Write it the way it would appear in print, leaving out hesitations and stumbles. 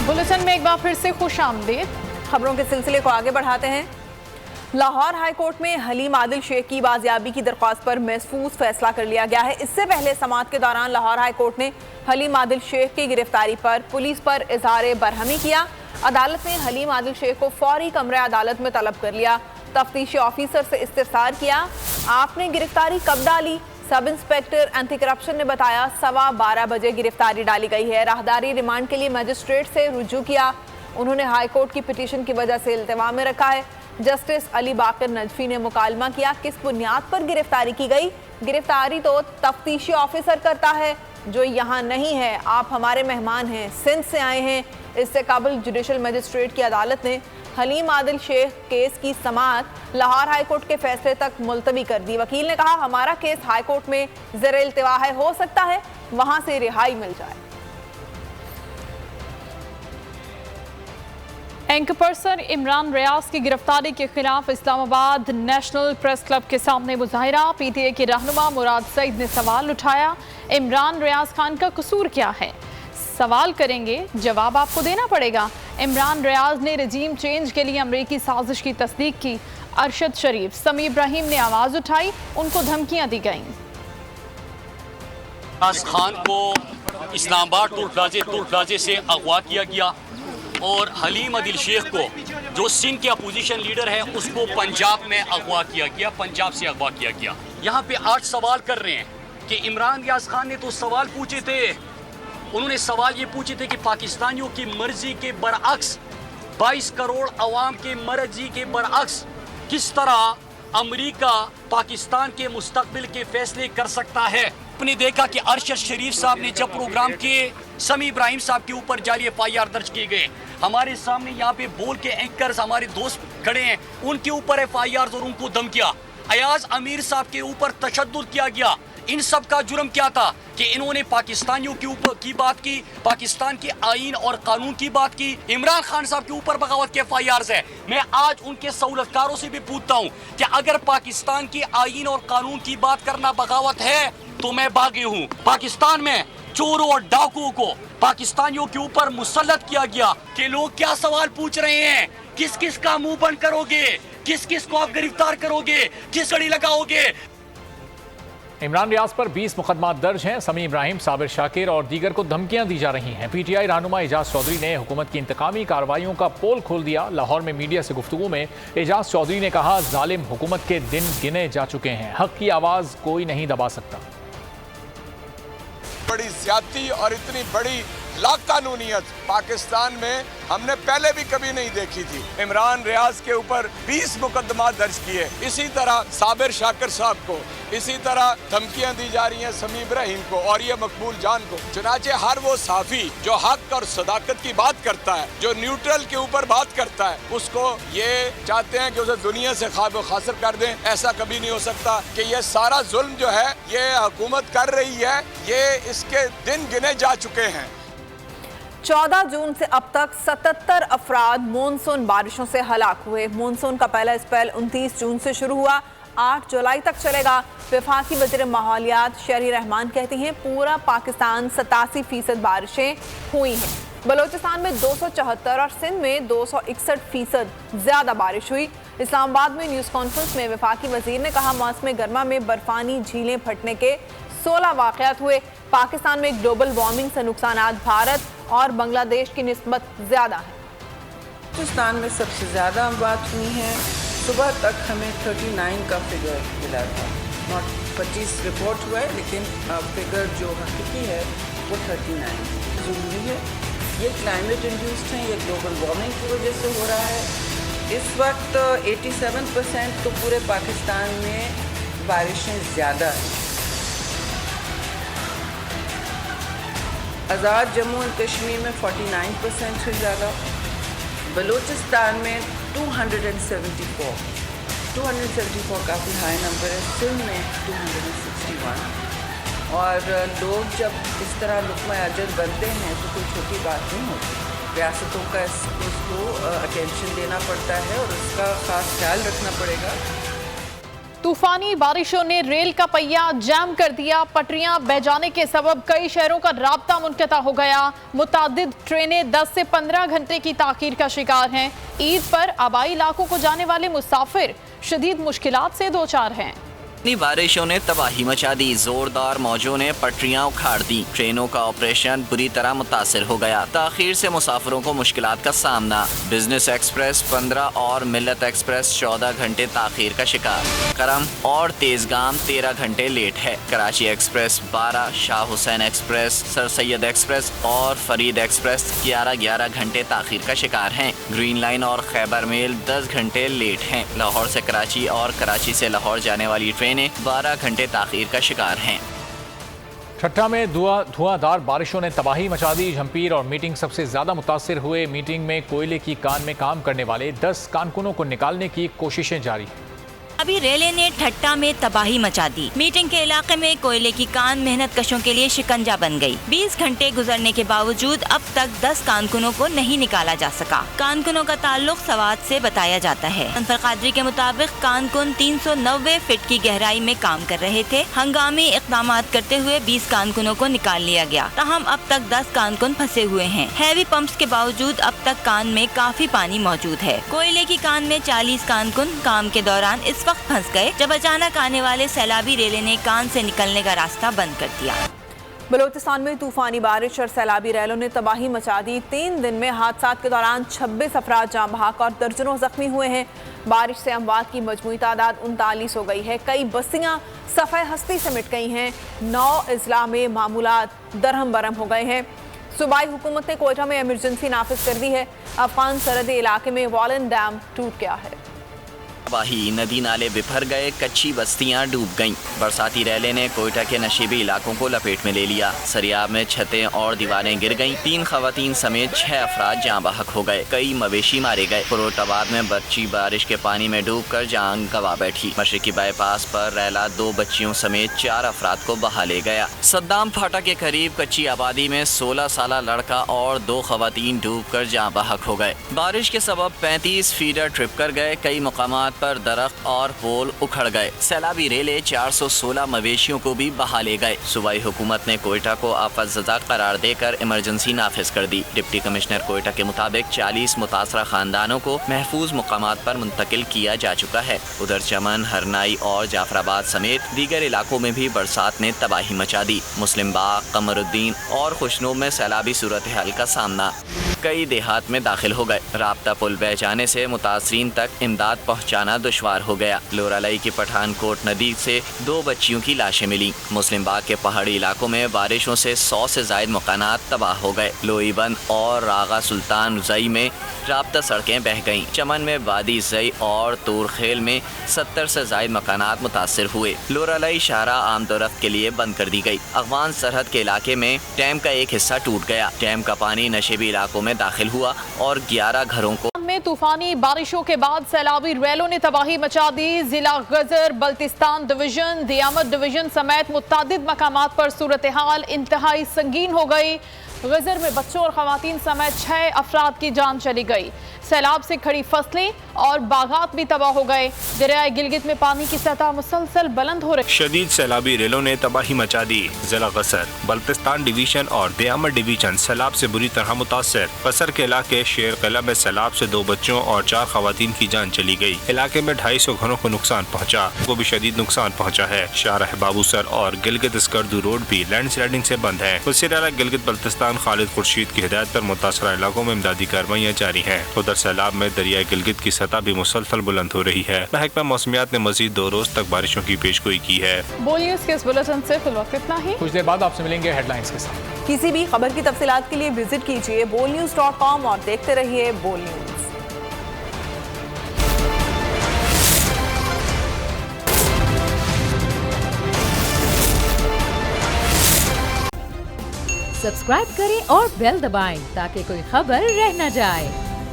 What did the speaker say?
Bulletin में एक बार फिर से खुश आमदीद। खबरों के सिलसिले को आगे बढ़ाते हैं। लाहौर हाई कोर्ट में हलीम आदिल शेख की बाजियाबी की दरख्वास्त पर महफूज फैसला कर लिया गया है। इससे पहले समाअत के दौरान लाहौर हाई कोर्ट ने हलीम आदिल शेख की गिरफ्तारी पर पुलिस पर इजहार बरहमी किया। अदालत ने हलीम आदिल शेख को फौरी कमरे अदालत में तलब कर लिया। तफ्तीशी ऑफिसर से इस्तिफसार किया, आपने गिरफ्तारी कब डाली? सब इंस्पेक्टर एंटी करप्शन ने बताया 12:15 बजे गिरफ्तारी डाली गई है। राहदारी रिमांड के लिए मजिस्ट्रेट से रुजू किया। उन्होंने हाई कोर्ट की पिटीशन की वजह से इल्तिवा में रखा है। जस्टिस अली बाकर नजफी ने मुकालमा किया, किस बुनियाद पर गिरफ्तारी की गई? गिरफ्तारी तो तफ्तीशी ऑफिसर करता है जो यहाँ नहीं है। आप हमारे मेहमान हैं, सिंध से आए हैं। इससे काबुल जुडिशल मजिस्ट्रेट की अदालत ने हलीम आदिल शेख केस की समाअत लाहौर हाई कोर्ट के फैसले तक मुलतवी कर दी। वकील ने कहा, हमारा केस हाई कोर्ट में ज़ेर इल्तिवा है, हो सकता है वहां से रिहाई मिल जाए। एंकर पर्सन इमरान रियाज की गिरफ्तारी के खिलाफ इस्लामाबाद नेशनल प्रेस क्लब के सामने मुजाहिरा। पीटीए के रहनुमा मुराद सईद ने सवाल उठाया, इमरान रियाज खान का कसूर क्या है? सवाल करेंगे, जवाब आपको देना पड़ेगा। इमरान रियाज ने रजीम चेंज के लिए अमरीकी साजिश की तस्दीक की। अरशद शरीफ, समी इब्राहिम ने आवाज उठाई, उनको धमकियां दी गईं। रियाज खान को इस्लामाबाद टोल प्लाजे से अगवा किया गया और हलीम आदिल शेख को जो सिंध के अपोजिशन लीडर है उसको पंजाब में अगवा किया गया, पंजाब से अगवा किया गया। यहाँ पे 8 सवाल कर रहे हैं कि इमरान रियाज खान ने तो सवाल पूछे थे। उन्होंने सवाल ये पूछे थे कि पाकिस्तानियों की मर्जी के बरअक्स, 22 करोड़ अवाम के मर्जी के बरअक्स किस तरह अमेरिका पाकिस्तान के मुस्तकबिल के फैसले कर सकता है। आपने देखा कि अरशद शरीफ साहब ने जब प्रोग्राम के समी इब्राहिम साहब के ऊपर जाली FIR दर्ज किए गए, हमारे सामने यहाँ पे बोल के एंकर्स हमारे दोस्त खड़े हैं, उनके ऊपर FIR और उनको धमकियां। अयाज अमीर साहब के ऊपर तशद्दुद किया गया। इन सब का जुर्म क्या था कि इन्होंने पाकिस्तानियों के ऊपर की बात की, पाकिस्तान के आईन और कानून की बात की। इमरान खान साहब के ऊपर बगावत के FIRs है। मैं आज उनके सहूलतकारों से भी पूछता हूँ कि अगर पाकिस्तान के आईन और कानून की बात करना बगावत है तो मैं बागी हूँ। पाकिस्तान में चोरों और डाकुओं को पाकिस्तानियों के ऊपर मुसल्लत किया गया कि लोग क्या सवाल पूछ रहे हैं, किस किस का मुंह बंद करोगे, किस किस को आप गिरफ्तार करोगे, किस कड़ी लगाओगे। इमरान रियाज पर 20 मुकदमा दर्ज हैं। समी इब्राहिम, साबिर शाकिर और दीगर को धमकियां दी जा रही हैं। PTI रहनुमा एजाज चौधरी ने हुकूमत की इंतकामी कार्रवाइयों का पोल खोल दिया। लाहौर में मीडिया से गुफ्तगू में एजाज चौधरी ने कहा, जालिम हुकूमत के दिन गिने जा चुके हैं, हक की आवाज़ कोई नहीं दबा सकता। बड़ी ज्यादती और इतनी बड़ी लाकानूनियत पाकिस्तान में हमने पहले भी कभी नहीं देखी थी। इमरान रियाज के ऊपर 20 मुकदमा दर्ज किए। इसी तरह साबिर शाकिर साहब को, इसी तरह धमकियां दी जा रही हैं समी इब्राहिम को और ये मकबूल जान को। चुनाचे हर वो साफी जो हक और सदाकत की बात करता है, जो न्यूट्रल के ऊपर बात करता है, उसको ये चाहते हैं कि उसे दुनिया से खाब खासर कर दें। ऐसा कभी नहीं हो सकता कि ये सारा जुल्म जो है ये हुकूमत कर रही है, ये इसके दिन गिने जा चुके हैं। 14 जून से अब तक 77 अफराद मानसून बारिशों से हलाक हुए। मानसून का पहला स्पेल 29 जून से शुरू हुआ, 8 जुलाई तक चलेगा। वफाकी वज़ीर माहौलियात शहरी रहमान कहती हैं, पूरा पाकिस्तान 87% बारिशें हुई हैं। बलोचिस्तान में 274 और सिंध में 261% ज़्यादा बारिश हुई। इस्लामाबाद में न्यूज़ कॉन्फ्रेंस में वफाकी वज़ीर ने कहा, मौसम गर्मा में बर्फानी झीलें फटने के 16 वाक़यात हुए। पाकिस्तान में ग्लोबल वार्मिंग से नुकसानात भारत और बांग्लादेश की निस्बत ज़्यादा है। पाकिस्तान में सबसे ज़्यादा बात हुई है। सुबह तक हमें 39 का फिगर मिला था। 25 रिपोर्ट हुआ है, लेकिन फिगर जो हकीकी है वो 39 ज़रूरी है। ये क्लाइमेट इंड्यूस्ड है, ये ग्लोबल वार्मिंग की वजह से हो रहा है। इस वक्त 87% तो पूरे पाकिस्तान में बारिशें ज़्यादा हैं। आज़ाद जम्मू एंड कश्मीर में 49% से ज़्यादा, बलूचिस्तान में 274 काफ़ी हाई नंबर है, सिंध में 261। और लोग जब इस तरह लुक़्मा अजल बनते हैं तो कोई छोटी बात नहीं होती। रियासतों का इसको अटेंशन देना पड़ता है और उसका ख़ास ख्याल रखना पड़ेगा। तूफानी बारिशों ने रेल का पहिया जैम कर दिया। पटरियां बह जाने के सबब कई शहरों का राब्ता मुनक़ता हो गया। मुतादिद ट्रेनें 10 से 15 घंटे की ताख़ीर का शिकार हैं। ईद पर आबाई इलाकों को जाने वाले मुसाफिर शदीद मुश्किलात से दो चार हैं। इतनी बारिशों ने तबाही मचा दी। जोरदार मौजों ने पटरियां उखाड़ दी। ट्रेनों का ऑपरेशन बुरी तरह मुतासिर हो गया। ताखीर से मुसाफिरों को मुश्किलात का सामना। बिजनेस एक्सप्रेस 15 और मिल्लत एक्सप्रेस 14 घंटे ताखीर का शिकार। करम और तेजगाम 13 घंटे लेट है। Karachi express 12, Shah Hussain express, sir Syed express और फरीद एक्सप्रेस 11 घंटे ताखीर का शिकार हैं। ग्रीन लाइन और खैबर मेल 10 घंटे लेट हैं। लाहौर से कराची और कराची से लाहौर जाने वाली ट्रेन 12 घंटे ताखीर का शिकार हैं। ठट्टा में धुआंधार बारिशों ने तबाही मचा दी। झंपीर और मीटिंग सबसे ज्यादा मुतासिर हुए। मीटिंग में कोयले की कान में काम करने वाले 10 कारकुनों को निकालने की कोशिशें जारी। अभी रेले ने ठट्टा में तबाही मचा दी। मीटिंग के इलाके में कोयले की कान मेहनत कशों के लिए शिकंजा बन गई। 20 घंटे गुजरने के बावजूद अब तक 10 कारकुनों को नहीं निकाला जा सका। कारकुनों का ताल्लुक सवात से बताया जाता है। अनवर कादरी के मुताबिक कारकुन 390 फीट की गहराई में काम कर रहे थे। हंगामी इक़दाम करते हुए 20 कारकुनों को निकाल लिया गया। ताहम अब तक 10 कारकुन फंसे हुए हैं। हैवी पंप्स के बावजूद अब तक कान में काफी पानी मौजूद है। कोयले की कान में 40 कारकुन काम के दौरान इस वक्त फंस गए जब अचानक आने वाले सैलाबी रेले ने कान से निकलने का रास्ता बंद कर दिया। बलोचिस्तान में तूफानी बारिश और सैलाबी रेलों ने तबाही मचा दी। 3 दिन में हादसात के दौरान 26 अफराद जान बहक और दर्जनों जख्मी हुए हैं। बारिश से अमवात की मजमूई तादाद 39 हो गई है। कई बस्तियां सफ़े हस्ती से मिट गई हैं। 9 अजला में मामूलात दरहम बरहम हो गए हैं। सूबाई हुकूमत ने कोयटा में इमरजेंसी नाफिज कर दी है। अफगान सरहदी इलाके में वॉलन डैम टूट गया है। तबाही, नदी नाले बिफर गए, कच्ची बस्तियां डूब गईं। बरसाती रेले ने कोयटा के नशीबी इलाकों को लपेट में ले लिया। सरियाब में छतें और दीवारें गिर गईं। 3 खवातीन समेत 6 अफराद जान बहक हो गए। कई मवेशी मारे गए। फरोटाबाद में बच्ची बारिश के पानी में डूबकर जान गंवा बैठी। मशरकी बाईपास पर रेला 2 बच्चियों समेत 4 अफराद को बहा ले गया। सद्दाम फाटा के करीब कच्ची आबादी में 16 साल लड़का और 2 खवातीन डूबकर जान बहक हो गए। बारिश के सबब 35 फीडर ट्रिप कर गए। कई मकामात पर दरख्त और पोल उखड़ गए। सैलाबी रेले 416 मवेशियों को भी बहा ले गए। सूबाई हुकूमत ने कोयटा को आफतज़दा करार देकर इमरजेंसी नाफिज कर दी। डिप्टी कमिश्नर कोयटा के मुताबिक 40 मुतासरा खानदानों को महफूज मुकामात पर मुंतकिल किया जा चुका है। उधर चमन, हरनाई और जाफराबाद समेत दीगर इलाकों में भी बरसात ने तबाही मचा दी। मुस्लिम बाग, कमरुद्दीन और खुशनूब में सैलाबी सूरत हाल का सामना। कई देहात में दाखिल हो गए। राब्ता पुल बह जाने से मुतासरीन तक इमदाद पहुँचाना दुश्वार हो गया। लोरालाई की पठानकोट नदी से 2 बच्चियों की लाशें मिली। मुस्लिम बाग के पहाड़ी इलाकों में बारिशों से 100 से जायद मकानात तबाह हो गए। लोईबंद और रागा सुल्तान जई में राब्ता सड़कें बह गईं। चमन में वादी जई और तूरखेल में 70 से जायद मकानात मुतासर हुए। लोरालाई शाहरा आमदोरफ्त के लिए बंद कर दी गई। अफगान सरहद के इलाके में डैम का एक हिस्सा टूट गया। डैम का पानी नशेबी इलाकों में दाखिल हुआ और 11 घरों को में तूफानी बारिशों के बाद सैलाबी रेलों ने तबाही मचा दी। जिला गजर, बल्तिस्तान डिवीजन, दियामत डिवीजन समेत मुतादिद मकामात पर सूरत हाल इंतहाई संगीन हो गई। गजर में बच्चों और खवातीन समेत 6 अफराद की जान चली गई। सैलाब से खड़ी फसलें और बागात भी तबाह हो गए। दरियाए गिलगित में पानी की सतह मुसलसल बुलंद हो रही। शदीद सैलाबी रेलों ने तबाही मचा दी। जिला गसर, बल्तिस्तान डिवीजन और दियामत डिवीजन सैलाब से बुरी तरह मुतासर। गसर के इलाके शेर किला में सैलाब से 2 बच्चों और 4 खवातीन की जान चली गई। इलाके में 250 घरों को नुकसान पहुँचा। को भी शदीद नुकसान पहुँचा है। शाहराह बाबूसर और गिलगित स्कर्दू रोड भी लैंडस्लाइडिंग से बंद है। वज़ीर आला गिलगित बल्तिस्तान खालिद खुर्शीद की हिदायत पर मुतासरा इलाकों में इमदादी कार्रवाइयाँ जारी हैं। उधर सैलाब में दरियाई गिलगित की सतह भी मुसलसल बुलंद हो रही है। महकमा मौसमियात ने मजीद 2 रोज तक बारिशों की पेशगोई की है। बोल न्यूज़ के इस बुलेटिन से फिल वक्त इतना ही। कुछ देर बाद आपसे मिलेंगे हेडलाइंस के साथ। किसी भी खबर की तफसीलात के लिए विजिट कीजिए bolnews.com और देखते रहिए बोल न्यूज। सब्सक्राइब करें और बेल दबाएं ताकि कोई खबर रह न जाए।